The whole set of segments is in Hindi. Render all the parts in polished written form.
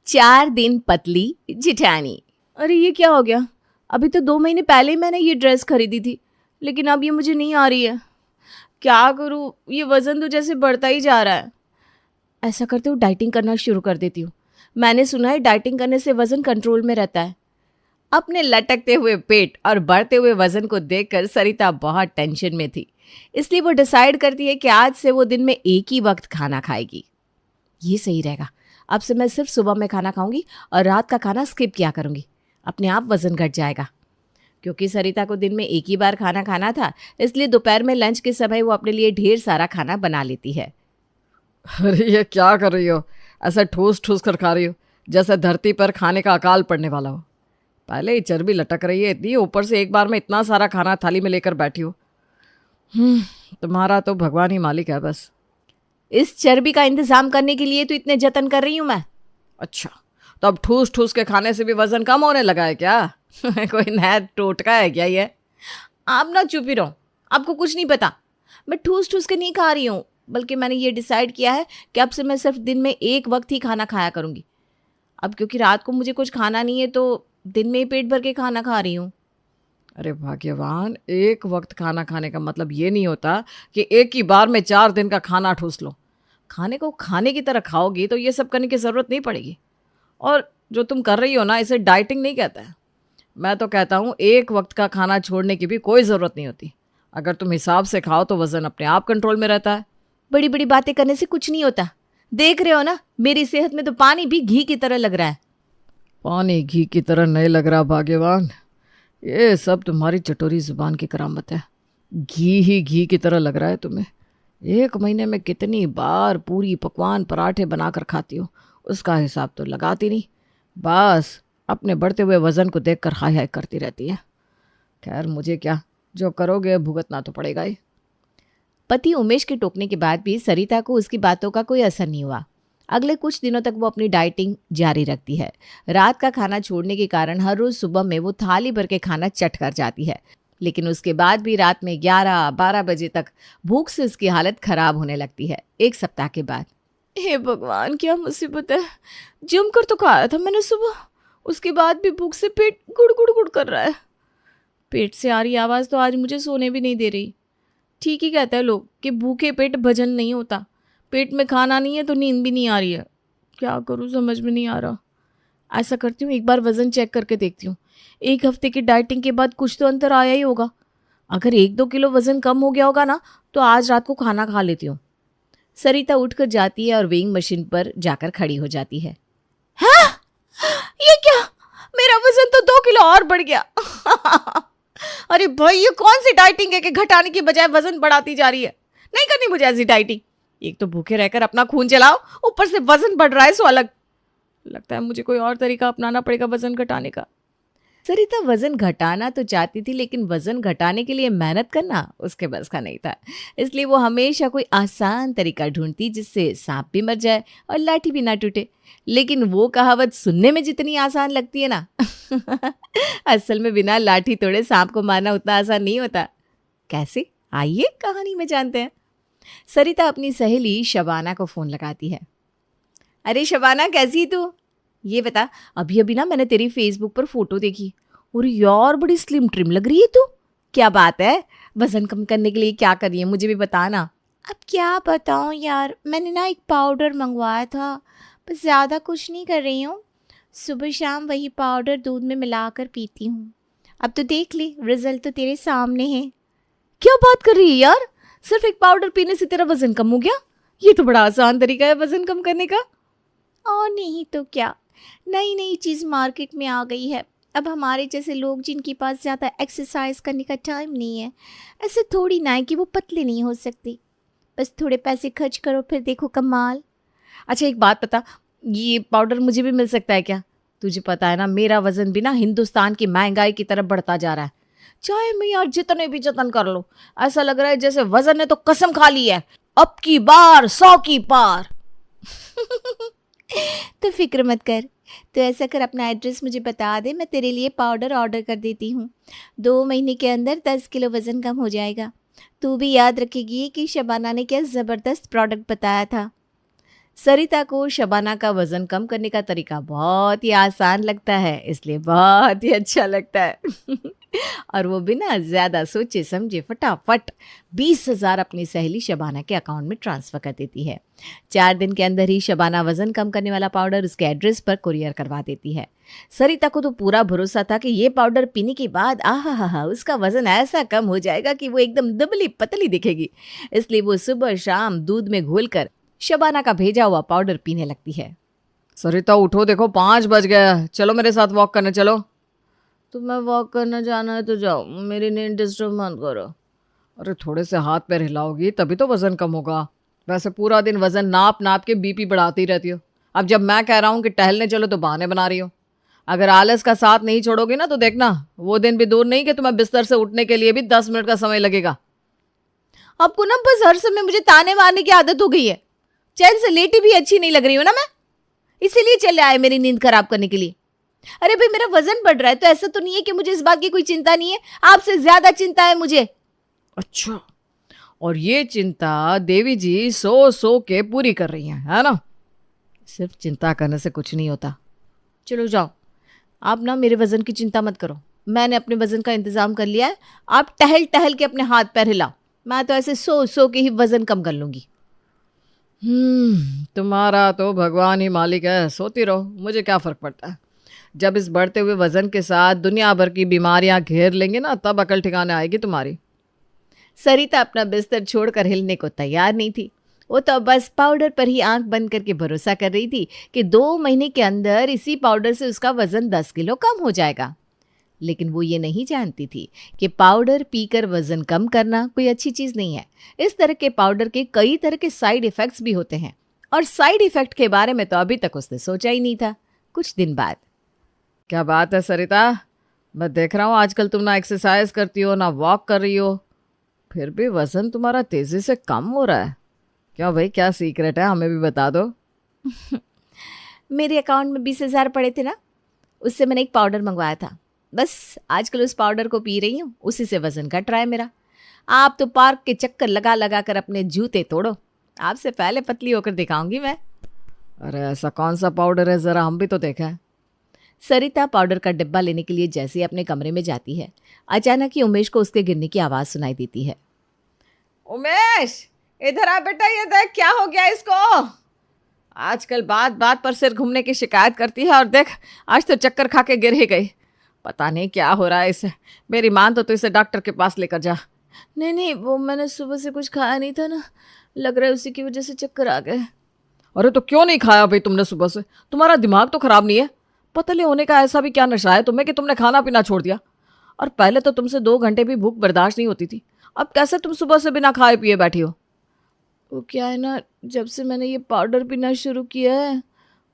4 दिन पतली जिठानी। अरे ये क्या हो गया? अभी तो 2 महीने पहले ही मैंने ये ड्रेस खरीदी थी, लेकिन अब ये मुझे नहीं आ रही है। क्या करूँ? ये वज़न तो जैसे बढ़ता ही जा रहा है। ऐसा करते हुए डाइटिंग करना शुरू कर देती हूँ। मैंने सुना है डाइटिंग करने से वज़न कंट्रोल में रहता है। अपने लटकते हुए पेट और बढ़ते हुए वज़न को देखकर सरिता बहुत टेंशन में थी, इसलिए वो डिसाइड करती है कि आज से वो दिन में एक ही वक्त खाना खाएगी। ये सही रहेगा। अब से मैं सिर्फ सुबह में खाना खाऊंगी और रात का खाना स्किप किया करूंगी। अपने आप वज़न घट जाएगा। क्योंकि सरिता को दिन में एक ही बार खाना खाना था, इसलिए दोपहर में लंच के समय वो अपने लिए ढेर सारा खाना बना लेती है। अरे ये क्या कर रही हो? ऐसा ठूस ठूस कर खा रही हो जैसे धरती पर खाने का अकाल पड़ने वाला हो। पहले ही चर्बी लटक रही है इतनी, ऊपर से एक बार में इतना सारा खाना थाली में लेकर बैठी हो। तुम्हारा तो भगवान ही मालिक है बस। इस चर्बी का इंतजाम करने के लिए तो इतने जतन कर रही हूँ मैं। अच्छा, तो अब ठूस ठूस के खाने से भी वजन कम होने लगा है क्या? कोई नया टोटका है क्या ये? आप ना चुप ही रहो, आपको कुछ नहीं पता। मैं ठूस ठूस के नहीं खा रही हूँ, बल्कि मैंने ये डिसाइड किया है कि अब से मैं सिर्फ दिन में एक वक्त ही खाना खाया करूँगी। अब क्योंकि रात को मुझे कुछ खाना नहीं है तो दिन में ही पेट भर के खाना खा रही हूँ। अरे भाग्यवान, एक वक्त खाना खाने का मतलब ये नहीं होता कि एक ही बार में 4 दिन का खाना ठूस लो। खाने को खाने की तरह खाओगी तो ये सब करने की ज़रूरत नहीं पड़ेगी। और जो तुम कर रही हो ना, इसे डाइटिंग नहीं कहता है। मैं तो कहता हूँ एक वक्त का खाना छोड़ने की भी कोई ज़रूरत नहीं होती। अगर तुम हिसाब से खाओ तो वज़न अपने आप कंट्रोल में रहता है। बड़ी बड़ी बातें करने से कुछ नहीं होता। देख रहे हो ना, मेरी सेहत में तो पानी भी घी की तरह लग रहा है। पानी घी की तरह नहीं लग रहा भाग्यवान, ये सब तुम्हारी चटोरी जुबान की करामत है। घी ही घी की तरह लग रहा है तुम्हें। 1 महीने में कितनी बार पूरी पकवान पराठे बनाकर खाती हो, उसका हिसाब तो लगाती नहीं। बस अपने बढ़ते हुए वज़न को देखकर हाय हाय करती रहती है। खैर मुझे क्या, जो करोगे भुगतना तो पड़ेगा ही। पति उमेश के टोकने के बाद भी सरिता को उसकी बातों का कोई असर नहीं हुआ। अगले कुछ दिनों तक वो अपनी डाइटिंग जारी रखती है। रात का खाना छोड़ने के कारण हर रोज सुबह में वो थाली भर के खाना चट कर जाती है, लेकिन उसके बाद भी रात में 11-12 बजे तक भूख से उसकी हालत खराब होने लगती है। 1 सप्ताह के बाद, हे भगवान क्या मुसीबत है! जमकर तो खाया था मैंने सुबह, उसके बाद भी भूख से पेट गुड़ गुड़ गुड़ कर रहा है। पेट से आ रही आवाज़ तो आज मुझे सोने भी नहीं दे रही। ठीक ही कहते हैं लोग कि भूखे पेट भजन नहीं होता। पेट में खाना नहीं है तो नींद भी नहीं आ रही है। क्या करूँ समझ में नहीं आ रहा। ऐसा करती हूँ, एक बार वज़न चेक करके देखती हूँ। 1 हफ्ते की डाइटिंग के बाद कुछ तो अंतर आया ही होगा। अगर 1-2 किलो वज़न कम हो गया होगा ना, तो आज रात को खाना खा लेती हूँ। सरिता उठकर जाती है और वेइंग मशीन पर जाकर खड़ी हो जाती है। हाँ, ये क्या? मेरा वज़न तो 2 किलो और बढ़ गया। अरे भाई, ये कौन सी डाइटिंग है कि घटाने की बजाय वज़न बढ़ाती जा रही है? नहीं करनी मुझे ऐसी डाइटिंग। एक तो भूखे रहकर अपना खून जलाओ, ऊपर से वज़न बढ़ रहा है सो अलग। लगता है मुझे कोई और तरीका अपनाना पड़ेगा वज़न घटाने का। सरिता वज़न घटाना तो चाहती थी, लेकिन वज़न घटाने के लिए मेहनत करना उसके बस का नहीं था। इसलिए वो हमेशा कोई आसान तरीका ढूंढती जिससे सांप भी मर जाए और लाठी भी ना टूटे। लेकिन वो कहावत सुनने में जितनी आसान लगती है ना, असल में बिना लाठी तोड़े सांप को मारना उतना आसान नहीं होता। कैसे? आइए कहानी में जानते हैं। सरिता अपनी सहेली शबाना को फ़ोन लगाती है। अरे शबाना, कैसी तू? ये बता, अभी अभी ना मैंने तेरी फेसबुक पर फोटो देखी और यार बड़ी स्लिम ट्रिम लग रही है तू। क्या बात है? वजन कम करने के लिए क्या कर रही है, मुझे भी बता ना। अब क्या बताऊँ यार, मैंने ना एक पाउडर मंगवाया था, बस ज़्यादा कुछ नहीं कर रही हूँ। सुबह शाम वही पाउडर दूध में मिलाकर पीती हूँ। अब तो देख ले, रिजल्ट तो तेरे सामने है। क्या बात कर रही है यार? सिर्फ एक पाउडर पीने से तेरा वजन कम हो गया? ये तो बड़ा आसान तरीका है वजन कम करने का। और नहीं तो क्या, नई नई चीज़ मार्केट में आ गई है। अब हमारे जैसे लोग जिनके पास ज़्यादा एक्सरसाइज करने का टाइम नहीं है, ऐसे थोड़ी ना है कि वो पतले नहीं हो सकते। बस थोड़े पैसे खर्च करो, फिर देखो कमाल। अच्छा एक बात बता, ये पाउडर मुझे भी मिल सकता है क्या? तुझे पता है ना, मेरा वज़न भी ना हिंदुस्तान की महंगाई की तरफ बढ़ता जा रहा है। चाहे मैं यार जितने भी जतन कर लो, ऐसा लग रहा है जैसे वज़न ने तो कसम खा ली है, अब की बार 100 की पार। तो फिक्र मत कर, तो ऐसा कर, अपना एड्रेस मुझे बता दे, मैं तेरे लिए पाउडर ऑर्डर कर देती हूँ। 2 महीने के अंदर 10 किलो वज़न कम हो जाएगा। तू भी याद रखेगी कि शबाना ने क्या ज़बरदस्त प्रोडक्ट बताया था। सरिता को शबाना का वजन कम करने का तरीका बहुत ही आसान लगता है, इसलिए बहुत ही अच्छा लगता है। और वो बिना ज्यादा सोचे समझे फटाफट 20,000 अपनी सहेली शबाना के अकाउंट में ट्रांसफर कर देती है। 4 दिन के अंदर ही शबाना वजन कम करने वाला पाउडर उसके एड्रेस पर कुरियर करवा देती है। सरिता को तो पूरा भरोसा था कि ये पाउडर पीने के बाद आहा उसका वजन ऐसा कम हो जाएगा कि वो एकदम दुबली पतली दिखेगी। इसलिए वो सुबह शाम दूध में घोलकर शबाना का भेजा हुआ पाउडर पीने लगती है। सरिता उठो, देखो 5 बज गया, चलो मेरे साथ वॉक करने चलो। तुम्हें वॉक करना जाना है तो जाओ, मेरी नींद डिस्टर्ब मत करो। अरे थोड़े से हाथ पैर हिलाओगी तभी तो वजन कम होगा। वैसे पूरा दिन वजन नाप नाप के बीपी बढ़ाती रहती हो। अब जब मैं कह रहा हूँ कि टहलने चलो तो बहाने बना रही हो। अगर आलस का साथ नहीं छोड़ोगी ना तो देखना वो दिन भी दूर नहीं कि तुम्हें बिस्तर से उठने के लिए भी 10 मिनट का समय लगेगा। आपको ना बस हर समय मुझे ताने मारने की आदत हो गई है। चैन से लेटी भी अच्छी नहीं लग रही हूँ ना मैं, इसीलिए चले आए मेरी नींद खराब करने के लिए। अरे भाई मेरा वजन बढ़ रहा है तो ऐसा तो नहीं है कि मुझे इस बात की कोई चिंता नहीं है, आपसे ज्यादा चिंता है मुझे। अच्छा, और ये चिंता देवी जी सो सो के पूरी कर रही हैं, है ना? सिर्फ चिंता करने से कुछ नहीं होता। चलो जाओ, आप ना मेरे वजन की चिंता मत करो, मैंने अपने वजन का इंतजाम कर लिया है। आप टहल टहल के अपने हाथ पैर हिलाओ, मैं तो ऐसे सो सो के ही वजन कम कर लूंगी। तुम्हारा तो भगवान ही मालिक है, सोती रहो, मुझे क्या फर्क पड़ता है। जब इस बढ़ते हुए वजन के साथ दुनिया भर की बीमारियां घेर लेंगी ना तब अकल ठिकाने आएगी तुम्हारी। सरिता अपना बिस्तर छोड़कर हिलने को तैयार नहीं थी। वो तो बस पाउडर पर ही आंख बंद करके भरोसा कर रही थी कि 2 महीने के अंदर इसी पाउडर से उसका वजन 10 किलो कम हो जाएगा। लेकिन वो ये नहीं जानती थी कि पाउडर पीकर वजन कम करना कोई अच्छी चीज़ नहीं है। इस तरह के पाउडर के कई तरह के साइड इफ़ेक्ट्स भी होते हैं, और साइड इफ़ेक्ट के बारे में तो अभी तक उसने सोचा ही नहीं था। कुछ दिन बाद, क्या बात है सरिता, मैं देख रहा हूँ आजकल तुम ना एक्सरसाइज करती हो ना वॉक कर रही हो, फिर भी वजन तुम्हारा तेजी से कम हो रहा है। क्या भाई, क्या सीक्रेट है, हमें भी बता दो। मेरे अकाउंट में 20,000 पड़े थे ना, उससे मैंने एक पाउडर मंगवाया था। बस आजकल उस पाउडर को पी रही हूँ, उसी से वजन घट रहा है मेरा। आप तो पार्क के चक्कर लगा लगा कर अपने जूते तोड़ो, आपसे पहले पतली होकर दिखाऊंगी मैं। अरे ऐसा कौन सा पाउडर है, ज़रा हम भी तो देखा है। सरिता पाउडर का डिब्बा लेने के लिए जैसे ही अपने कमरे में जाती है, अचानक ही उमेश को उसके गिरने की आवाज़ सुनाई देती है। उमेश, इधर आ बेटा, ये देख क्या हो गया इसको। आजकल बात बात पर सिर घूमने की शिकायत करती है और देख आज तो चक्कर खा के गिर ही गई। पता नहीं क्या हो रहा है इसे, मेरी मान तो इसे डॉक्टर के पास लेकर जा। नहीं, वो मैंने सुबह से कुछ खाया नहीं था ना, लग रहा है उसी की वजह से चक्कर आ गए। अरे तो क्यों नहीं खाया भाई तुमने सुबह से? तुम्हारा दिमाग तो खराब नहीं है? पतले होने का ऐसा भी क्या नशा है तुम्हें कि तुमने खाना पीना छोड़ दिया? और पहले तो तुमसे 2 घंटे भी भूख बर्दाश्त नहीं होती थी, अब कैसे तुम सुबह से बिना खाए पिए बैठी हो? वो क्या है ना, जब से मैंने ये पाउडर पीना शुरू किया है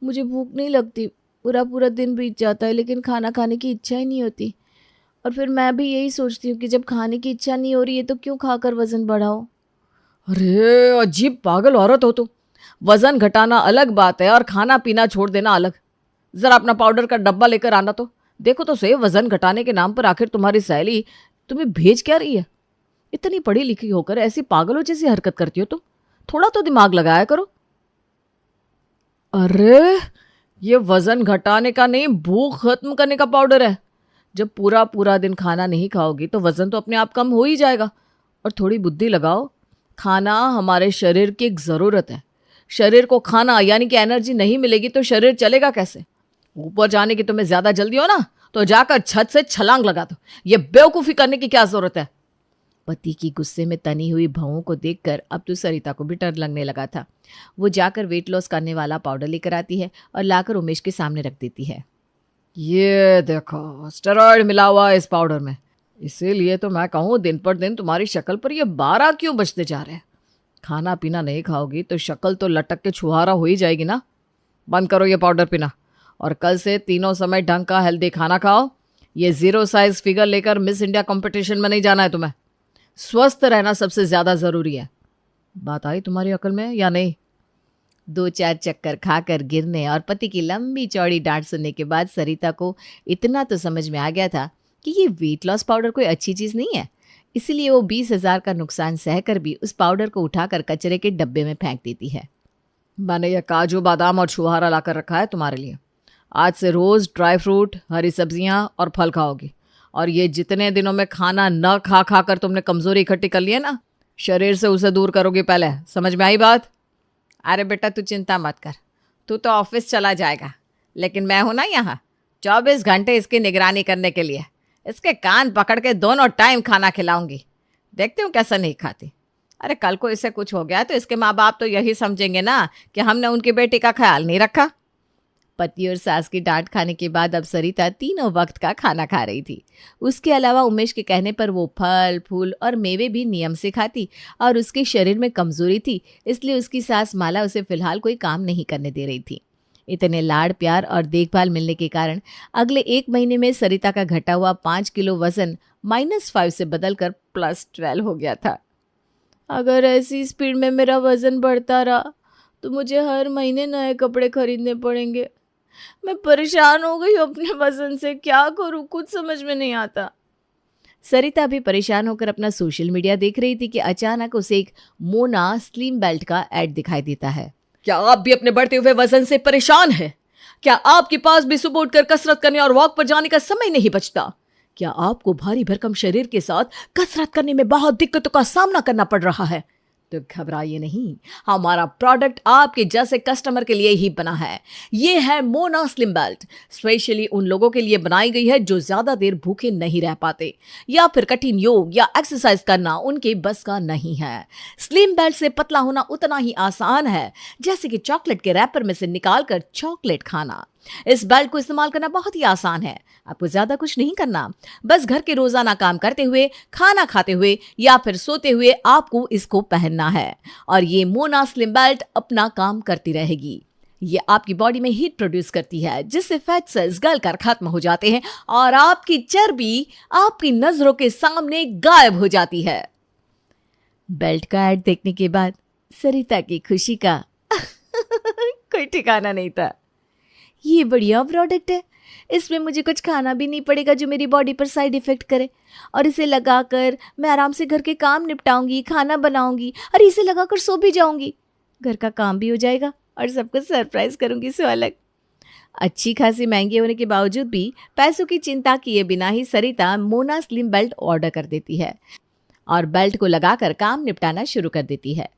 मुझे भूख नहीं लगती, पूरा पूरा दिन बीत जाता है लेकिन खाना खाने की इच्छा ही नहीं होती। और फिर मैं भी यही सोचती हूँ कि जब खाने की इच्छा नहीं हो रही है तो क्यों खाकर वजन बढ़ाओ। अरे अजीब पागल औरत हो तुम। वजन घटाना अलग बात है और खाना पीना छोड़ देना अलग। जरा अपना पाउडर का डब्बा लेकर आना तो देखो तो सही, वजन घटाने के नाम पर आखिर तुम्हारी सहेली तुम्हें भेज क्या रही है? इतनी पढ़ी लिखी होकर ऐसी पागलों जैसी हरकत करती हो तुम, थोड़ा तो दिमाग लगाया करो। अरे ये वजन घटाने का नहीं, भूख खत्म करने का पाउडर है। जब पूरा पूरा दिन खाना नहीं खाओगी तो वजन तो अपने आप कम हो ही जाएगा। और थोड़ी बुद्धि लगाओ, खाना हमारे शरीर की एक ज़रूरत है। शरीर को खाना यानी कि एनर्जी नहीं मिलेगी तो शरीर चलेगा कैसे? ऊपर जाने की तुम्हें ज़्यादा जल्दी हो ना तो जाकर छत से छलांग लगा दो, ये बेवकूफ़ी करने की क्या ज़रूरत है? पति की गुस्से में तनी हुई भवों को देखकर अब तो सरिता को भी डर लगने लगा था। वो जाकर वेट लॉस करने वाला पाउडर लेकर आती है और लाकर उमेश के सामने रख देती है। ये देखो स्टेरॉइड मिला हुआ है इस पाउडर में, इसीलिए तो मैं कहूँ दिन पर दिन तुम्हारी शक्ल पर ये 12 क्यों बचते जा रहे हैं। खाना पीना नहीं खाओगी तो शक्ल तो लटक के छुहारा हो ही जाएगी ना। बंद करो ये पाउडर पीना और कल से तीनों समय ढंग का हेल्दी खाना खाओ। ये 0 साइज फिगर लेकर मिस इंडिया कंपटीशन में नहीं जाना है तुम्हें। स्वस्थ रहना सबसे ज़्यादा ज़रूरी है। बात आई तुम्हारी अकल में या नहीं? 2-4 चक्कर खाकर गिरने और पति की लंबी चौड़ी डांट सुनने के बाद सरिता को इतना तो समझ में आ गया था कि ये वेट लॉस पाउडर कोई अच्छी चीज़ नहीं है। इसीलिए वो 20,000 का नुकसान सहकर भी उस पाउडर को उठाकर कचरे के डब्बे में फेंक देती है। मैंने ये काजू बादाम और छुहारा लाकर रखा है तुम्हारे लिए। आज से रोज ड्राई फ्रूट, हरी सब्जियां और फल खाओगी। और ये जितने दिनों में खाना न खा खा कर तुमने कमजोरी इकट्ठी कर ली है ना, शरीर से उसे दूर करोगी पहले। समझ में आई बात? अरे बेटा तू चिंता मत कर, तू तो ऑफिस चला जाएगा, लेकिन मैं हूं ना यहाँ 24 घंटे इसकी निगरानी करने के लिए। इसके कान पकड़ के दोनों टाइम खाना खिलाऊंगी, देखती हूँ कैसा नहीं खाती। अरे कल को इसे कुछ हो गया तो इसके माँ बाप तो यही समझेंगे ना कि हमने उनकी बेटी का ख्याल नहीं रखा। पति और सास की डांट खाने के बाद अब सरिता तीनों वक्त का खाना खा रही थी। उसके अलावा उमेश के कहने पर वो फल फूल और मेवे भी नियम से खाती, और उसके शरीर में कमजोरी थी, इसलिए उसकी सास माला उसे फिलहाल कोई काम नहीं करने दे रही थी। इतने लाड़ प्यार और देखभाल मिलने के कारण अगले 1 महीने में सरिता का घटा हुआ 5 किलो वजन -5 से बदलकर +12 हो गया था। अगर ऐसी स्पीड में मेरा वजन बढ़ता रहा तो मुझे हर महीने नए कपड़े खरीदने पड़ेंगे। मैं परेशान हो गई अपने वजन से, क्या करूं कुछ समझ में नहीं आता। सरिता भी परेशान होकर अपना सोशल मीडिया देख रही थी कि अचानक उसे एक मोना स्लिम बेल्ट का ऐड दिखाई देता है। क्या आप भी अपने बढ़ते हुए वजन से परेशान हैं? क्या आपके पास भी सुबह उठकर कसरत करने और वॉक पर जाने का समय नहीं बचता? क्या आपको भारी भरकम शरीर के साथ कसरत करने में बहुत दिक्कतों का सामना करना पड़ रहा है? तो घबराइए नहीं, हमारा प्रोडक्ट आपके जैसे कस्टमर के लिए ही बना है। ये है मोना स्लिम बेल्ट, स्पेशली उन लोगों के लिए बनाई गई है जो ज्यादा देर भूखे नहीं रह पाते या फिर कठिन योग या एक्सरसाइज करना उनके बस का नहीं है। स्लिम बेल्ट से पतला होना उतना ही आसान है जैसे कि चॉकलेट के रैपर में से निकालकर चॉकलेट खाना। इस बेल्ट को इस्तेमाल करना बहुत ही आसान है। आपको ज्यादा कुछ नहीं करना, बस घर के रोजाना काम करते हुए, खाना खाते हुए या फिर सोते हुए आपको इसको पहनना है और ये मोना स्लिम बेल्ट अपना काम करती रहेगी। ये आपकी बॉडी में हीट प्रोड्यूस करती है जिससे फैट सेल्स गलकर खत्म हो जाते हैं और आपकी चर्बी आपकी नजरों के सामने गायब हो जाती है। बेल्ट का ऐड देखने के बाद सरिता की खुशी का कोई ठिकाना नहीं था। ये बढ़िया प्रोडक्ट है, इसमें मुझे कुछ खाना भी नहीं पड़ेगा जो मेरी बॉडी पर साइड इफेक्ट करे, और इसे लगाकर मैं आराम से घर के काम निपटाऊंगी, खाना बनाऊंगी और इसे लगाकर सो भी जाऊंगी। घर का काम भी हो जाएगा और सबको सरप्राइज करूंगी सो अलग। अच्छी खासी महंगी होने के बावजूद भी पैसों की चिंता किए बिना ही सरिता मोना स्लिम बेल्ट ऑर्डर कर देती है और बेल्ट को लगाकर काम निपटाना शुरू कर देती है।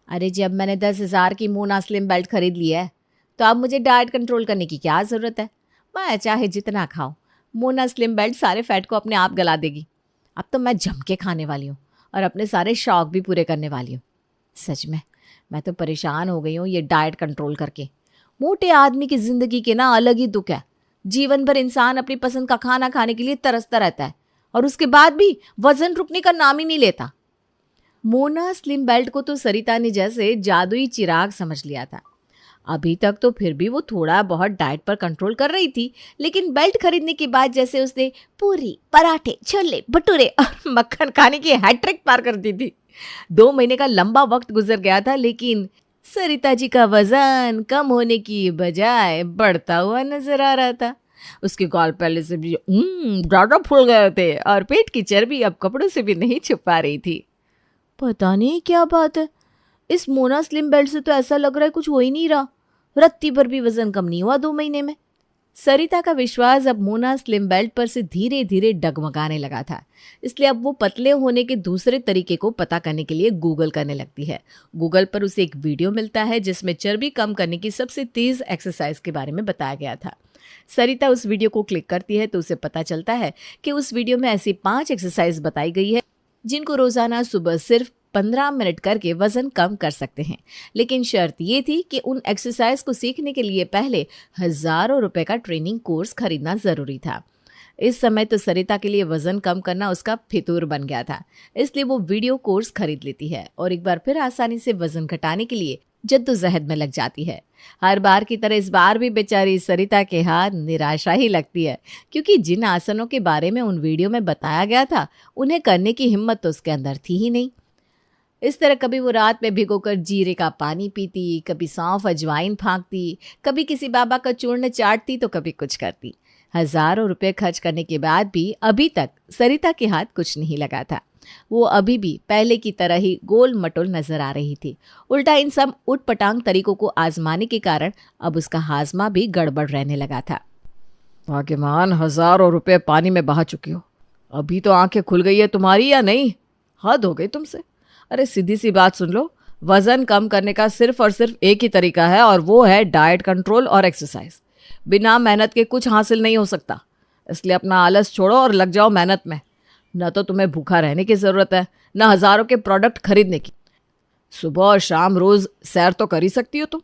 अरे जब मैंने 10,000 की मोना स्लिम बेल्ट खरीद ली है तो अब मुझे डाइट कंट्रोल करने की क्या ज़रूरत है? मैं चाहे जितना खाऊं, मोना स्लिम बेल्ट सारे फैट को अपने आप गला देगी। अब तो मैं जम के खाने वाली हूँ और अपने सारे शौक भी पूरे करने वाली हूँ। सच में मैं तो परेशान हो गई हूँ ये डाइट कंट्रोल करके। मोटे आदमी की ज़िंदगी के ना अलग ही दुख है। जीवन भर इंसान अपनी पसंद का खाना खाने के लिए तरसता रहता है और उसके बाद भी वजन रुकने का नाम ही नहीं लेता। मोना स्लिम बेल्ट को तो सरिता ने जैसे जादुई चिराग समझ लिया था। अभी तक तो फिर भी वो थोड़ा बहुत डाइट पर कंट्रोल कर रही थी, लेकिन बेल्ट खरीदने के बाद जैसे उसने पूरी, पराठे, छोले, भटूरे और मक्खन खाने की हैट्रिक पार कर दी थी। 2 महीने का लंबा वक्त गुजर गया था, लेकिन सरिता जी का वजन कम होने की बजाय बढ़ता हुआ नजर आ रहा था। उसके गाल पहले से भी ज़्यादा फूल गए थे और पेट की चर्बी अब कपड़ों से भी नहीं छुप पा रही थी। पता नहीं क्या बात है, इस मोना स्लिम बेल्ट से तो ऐसा लग रहा है कुछ हो ही नहीं रहा। रत्ती पर भी वजन कम नहीं हुआ 2 महीने में। सरिता का विश्वास अब मोना स्लिम बेल्ट पर से धीरे धीरे डगमगाने लगा था, इसलिए अब वो पतले होने के दूसरे तरीके को पता करने के लिए गूगल करने लगती है। गूगल पर उसे एक वीडियो मिलता है जिसमें चर्बी कम करने की सबसे तेज एक्सरसाइज के बारे में बताया गया था। सरिता उस वीडियो को क्लिक करती है तो उसे पता चलता है कि उस वीडियो में ऐसी 5 एक्सरसाइज बताई गई है जिनको रोजाना सुबह सिर्फ 15 मिनट करके वजन कम कर सकते हैं। लेकिन शर्त ये थी कि उन एक्सरसाइज को सीखने के लिए पहले हजारों रुपए का ट्रेनिंग कोर्स खरीदना जरूरी था। इस समय तो सरिता के लिए वजन कम करना उसका फितूर बन गया था, इसलिए वो वीडियो कोर्स खरीद लेती है और एक बार फिर आसानी से वजन घटाने के लिए जद्दोजहद में लग जाती है। हर बार की तरह इस बार भी बेचारी सरिता के हाथ निराशा ही लगती है, क्योंकि जिन आसनों के बारे में उन वीडियो में बताया गया था उन्हें करने की हिम्मत तो उसके अंदर थी ही नहीं। इस तरह कभी वो रात में भिगोकर जीरे का पानी पीती, कभी सौंफ अजवाइन फाँकती, कभी किसी बाबा का चूर्ण चाटती तो कभी कुछ करती। हजारों रुपए खर्च करने के बाद भी अभी तक सरिता के हाथ कुछ नहीं लगा था। वो अभी भी पहले की तरह ही गोल मटोल नजर आ रही थी। उल्टा इन सब उटपटांग तरीकों को आजमाने के कारण अब उसका हाजमा भी गड़बड़ रहने लगा था। भाग्यवान, हजारों रुपए पानी में बहा चुकी हो। अभी तो आंखें खुल गई है तुम्हारी या नहीं? हद हो गई तुमसे। अरे सीधी सी बात सुन लो, वजन कम करने का सिर्फ और सिर्फ एक ही तरीका है, और वो है डाइट कंट्रोल और एक्सरसाइज। बिना मेहनत के कुछ हासिल नहीं हो सकता। इसलिए अपना आलस छोड़ो और लग जाओ मेहनत में। न तो तुम्हें भूखा रहने की ज़रूरत है, न हज़ारों के प्रोडक्ट खरीदने की। सुबह और शाम रोज़ सैर तो कर ही सकती हो तुम।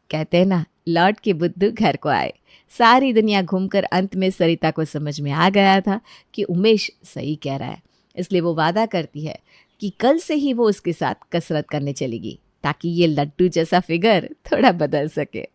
कहते हैं ना, लौट के बुद्धू घर को आए। सारी दुनिया घूमकर अंत में सरिता को समझ में आ गया था कि उमेश सही कह रहा है। इसलिए वो वादा करती है कि कल से ही वो उसके साथ कसरत करने चलेगी, ताकि ये लड्डू जैसा फिगर थोड़ा बदल सके।